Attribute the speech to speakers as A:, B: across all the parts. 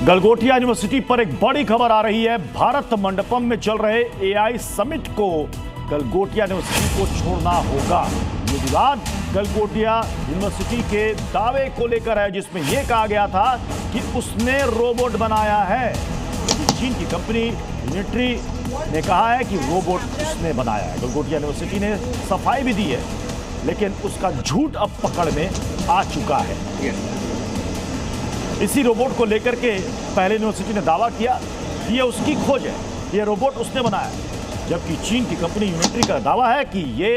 A: Galgotia university पर एक बड़ी खबर आ रही है। भारत मंडपम में चल रहे एआई समिट को गलगोटिया यूनिवर्सिटी को छोड़ना होगा। ये विवाद गलगोटिया यूनिवर्सिटी के दावे को लेकर है, जिसमें यह कहा गया था कि उसने रोबोट बनाया है। चीन की कंपनी यूनिट्री ने कहा है कि रोबोट उसने बनाया है। गलगोटिया यूनिवर्सिटी ने सफाई भी दी है, लेकिन उसका झूठ अब पकड़ में आ चुका है। इसी रोबोट को लेकर के पहले यूनिवर्सिटी ने दावा किया कि ये उसकी खोज है, ये रोबोट उसने बनाया है, जबकि चीन की कंपनी यूनिट्री का दावा है कि ये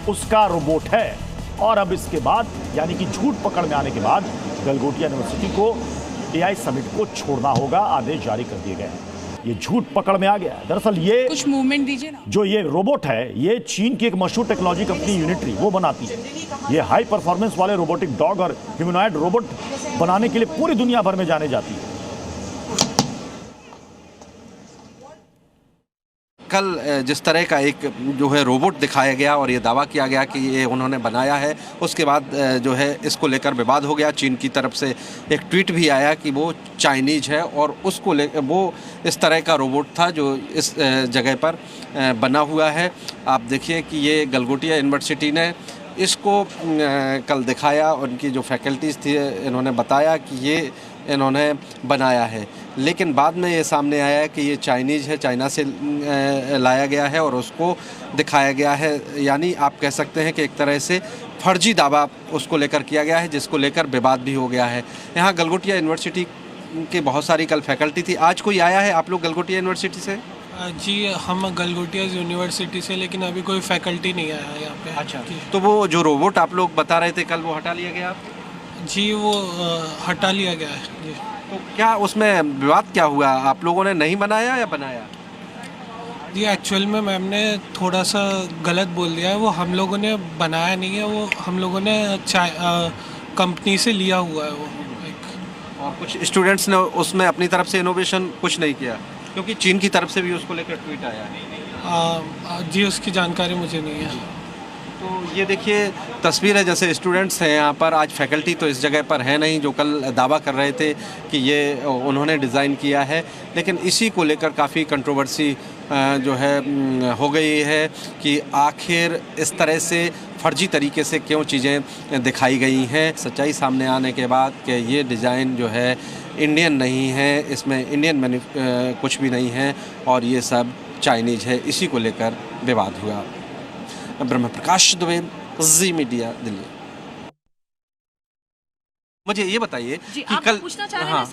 A: उसका रोबोट है। और अब इसके बाद यानी कि झूठ पकड़ में आने के बाद गलगोटिया यूनिवर्सिटी को एआई समिट को छोड़ना होगा, आदेश जारी कर दिए गए हैं। ये झूठ पकड़ में आ गया है। दरअसल ये
B: कुछ मूवमेंट दीजिए ना।
A: जो ये रोबोट है, ये चीन की एक मशहूर टेक्नोलॉजी कंपनी यूनिट्री वो बनाती है। ये हाई परफॉर्मेंस वाले रोबोटिक डॉग और ह्यूमनॉइड रोबोट बनाने के लिए पूरी दुनिया भर में जाने जाती है।
C: कल जिस तरह का एक जो है रोबोट दिखाया गया और ये दावा किया गया कि ये उन्होंने बनाया है, उसके बाद जो है इसको लेकर विवाद हो गया। चीन की तरफ से एक ट्वीट भी आया कि वो चाइनीज है और उसको वो इस तरह का रोबोट था जो इस जगह पर बना हुआ है। आप देखिए कि ये गलगोटिया यूनिवर्सिटी ने इसको कल दिखाया। उनकी जो फैकल्टीज़ थी इन्होंने बताया कि ये इन्होंने बनाया है, लेकिन बाद में ये सामने आया कि ये चाइनीज़ है, चाइना से लाया गया है और उसको दिखाया गया है। यानी आप कह सकते हैं कि एक तरह से फर्जी दावा उसको लेकर किया गया है, जिसको लेकर विवाद भी हो गया है। यहाँ गलगोटिया यूनिवर्सिटी की बहुत सारी कल फैकल्टी थी। आज कोई आया है आप लोग गलगोटिया यूनिवर्सिटी से?
D: जी, हम गलगोटिया यूनिवर्सिटी से, लेकिन अभी कोई फैकल्टी नहीं आया यहाँ पे।
C: अच्छा, तो वो जो रोबोट आप लोग बता रहे थे कल, वो हटा लिया गया?
D: जी, वो हटा लिया गया है जी।
C: तो क्या उसमें विवाद क्या हुआ? आप लोगों ने नहीं बनाया या बनाया?
D: जी, एक्चुअल में मैम ने थोड़ा सा गलत बोल दिया है। वो हम लोगों ने बनाया नहीं है, वो हम लोगों ने कंपनी से लिया हुआ है वो एक।
C: और कुछ स्टूडेंट्स ने उसमें अपनी तरफ से इनोवेशन कुछ नहीं किया, क्योंकि चीन की तरफ से भी उसको लेकर ट्वीट आया।
D: जी, उसकी जानकारी मुझे नहीं है।
C: तो ये देखिए तस्वीर है, जैसे स्टूडेंट्स हैं यहाँ पर। आज फैकल्टी तो इस जगह पर है नहीं जो कल दावा कर रहे थे कि ये उन्होंने डिज़ाइन किया है, लेकिन इसी को लेकर काफ़ी कंट्रोवर्सी जो है हो गई है कि आखिर इस तरह से फर्जी तरीके से क्यों चीज़ें दिखाई गई हैं। सच्चाई सामने आने के बाद कि ये डिज़ाइन जो है इंडियन नहीं है, इसमें इंडियन कुछ भी नहीं है और ये सब चाइनीज़ है, इसी को लेकर विवाद हुआ। ब्रह्म प्रकाश दुबे, जी मीडिया, दिल्ली। मुझे ये बताइए कि कल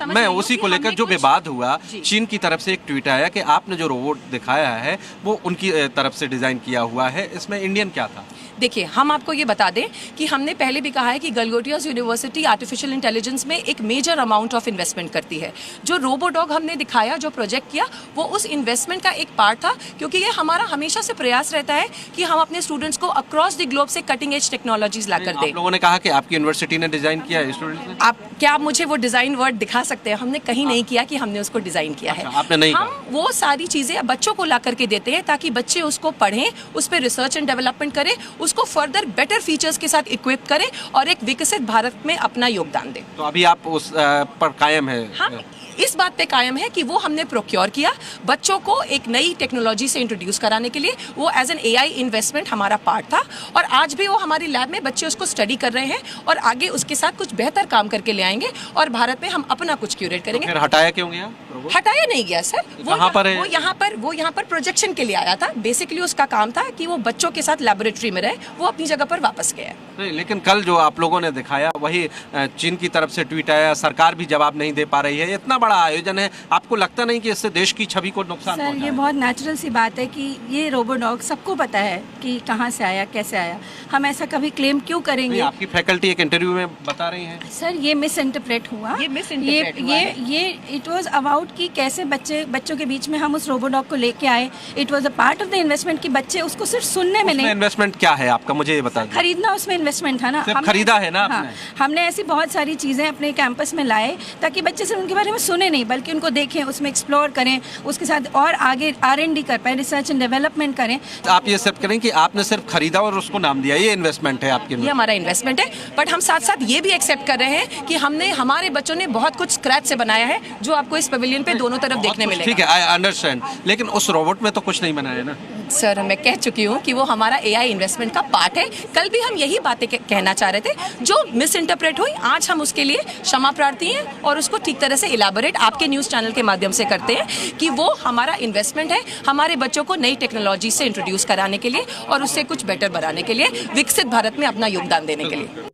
C: मैं उसी को लेकर जो विवाद हुआ, चीन की तरफ से एक ट्वीट आया कि आपने जो रोबोट दिखाया है वो उनकी तरफ से डिज़ाइन किया हुआ है, इसमें इंडियन क्या था?
B: देखिए, हम आपको ये बता दें कि हमने पहले भी कहा है कि गलगोटिया यूनिवर्सिटी आर्टिफिशियल इंटेलिजेंस में एक मेजर अमाउंट ऑफ इन्वेस्टमेंट करती है। जो रोबोडॉग हमने दिखाया, जो प्रोजेक्ट किया, वो उस इन्वेस्टमेंट का एक पार्ट था, क्योंकि ये हमारा हमेशा से प्रयास रहता है कि हम अपने स्टूडेंट्स को अक्रॉस द ग्लोब से कटिंग एज टेक्नोलॉजीज ला कर दें।
C: आप लोगों ने कहा कि आपकी यूनिवर्सिटी ने डिज़ाइन किया है, स्टूडेंट्स ने?
B: आप मुझे वो डिज़ाइन वर्ड दिखा सकते हैं? हमने कहीं नहीं किया कि हमने उसको डिज़ाइन किया है।
C: आपने नहीं
B: हम वो सारी चीज़ें बच्चों को ला करके देते हैं ताकि बच्चे उसको पढ़ें, उस पर रिसर्च एंड डेवलपमेंट करें, उसको फर्दर बेटर फीचर्स के साथ इक्विप करें और एक विकसित भारत में अपना योगदान दें।
C: तो अभी आप उस पर कायम है?
B: हाँ, इस बात पे कायम है कि वो हमने प्रोक्योर किया बच्चों को एक नई टेक्नोलॉजी से इंट्रोड्यूस कराने के लिए। वो एज एन एआई इन्वेस्टमेंट हमारा पार्ट था और आज भी वो हमारी लैब में बच्चे उसको स्टडी कर रहे हैं और आगे उसके साथ कुछ बेहतर काम करके ले आएंगे और भारत में हम अपना कुछ क्यूरेट करेंगे।
C: तो फिर हटाया क्यों गया?
B: हटाया नहीं गया सर, वो यहाँ पर प्रोजेक्शन के लिए आया था। बेसिकली उसका काम था कि वो बच्चों के साथ लैबोरेटरी में रहे, वो अपनी जगह पर वापस गया।
C: नहीं, लेकिन कल जो आप लोगों ने दिखाया वही चीन की तरफ से ट्वीट आया, सरकार भी जवाब नहीं दे पा रही है। इतना बड़ा आयोजन है, आपको लगता नहीं कि इससे देश की छवि को नुकसान
E: पहुंचा? सर, ये बहुत नेचुरल सी बात है कि ये रोबोडॉग सबको पता है कि कहाँ से आया, कैसे आया। हम ऐसा कभी क्लेम क्यों करेंगे?
C: आपकी फैकल्टी एक इंटरव्यू में बता रही है।
E: सर, ये मिस इंटरप्रेट हुआ। ये इट वाज अबाउट कि कैसे बच्चों के बीच में हम उस रोबोडॉग को लेके आए। It was a part of the investment कि बच्चे उसको सिर्फ सुनने में नहीं।
C: इन्वेस्टमेंट क्या है आपका, मुझे ये बता दीजिए।
E: खरीदना उसमें इन्वेस्टमेंट था ना,
C: खरीदा है ना?
E: हाँ, हमने ऐसी बहुत सारी चीजें अपने कैंपस में लाए ताकि बच्चे सिर्फ उनके बारे में सुने नहीं बल्कि उनको देखें, उसमें एक्सप्लोर करें, उसके साथ और आगे R&D कर पाए, रिसर्च एंड डेवलपमेंट करें।
C: आप ये सिर्फ करें कि आपने सिर्फ खरीदा और उसको नाम दिया, ये इन्वेस्टमेंट है आपके लिए?
B: ये हमारा इन्वेस्टमेंट है, बट हम साथ साथ ये भी एक्सेप्ट कर रहे हैं कि हमने, हमारे बच्चों ने बहुत कुछ स्क्रैच से बनाया है जो आपको इस पवेलियन पे दोनों तरफ देखने मिलेगा।
C: ठीक है, आई अंडरस्टैंड, लेकिन उस रोबोट में तो कुछ नहीं बनाया ना
B: सर। मैं कह चुकी हूँ कि वो हमारा AI इन्वेस्टमेंट का पार्ट है। कल भी हम यही बातें कहना चाह रहे थे, जो मिस इंटरप्रेट हुई, आज हम उसके लिए क्षमा प्रार्थी हैं और उसको ठीक तरह से इलाबोरेट आपके न्यूज़ चैनल के माध्यम से करते हैं कि वो हमारा इन्वेस्टमेंट है हमारे बच्चों को नई टेक्नोलॉजी से इंट्रोड्यूस कराने के लिए और उससे कुछ बेटर बनाने के लिए, विकसित भारत में अपना योगदान देने के लिए।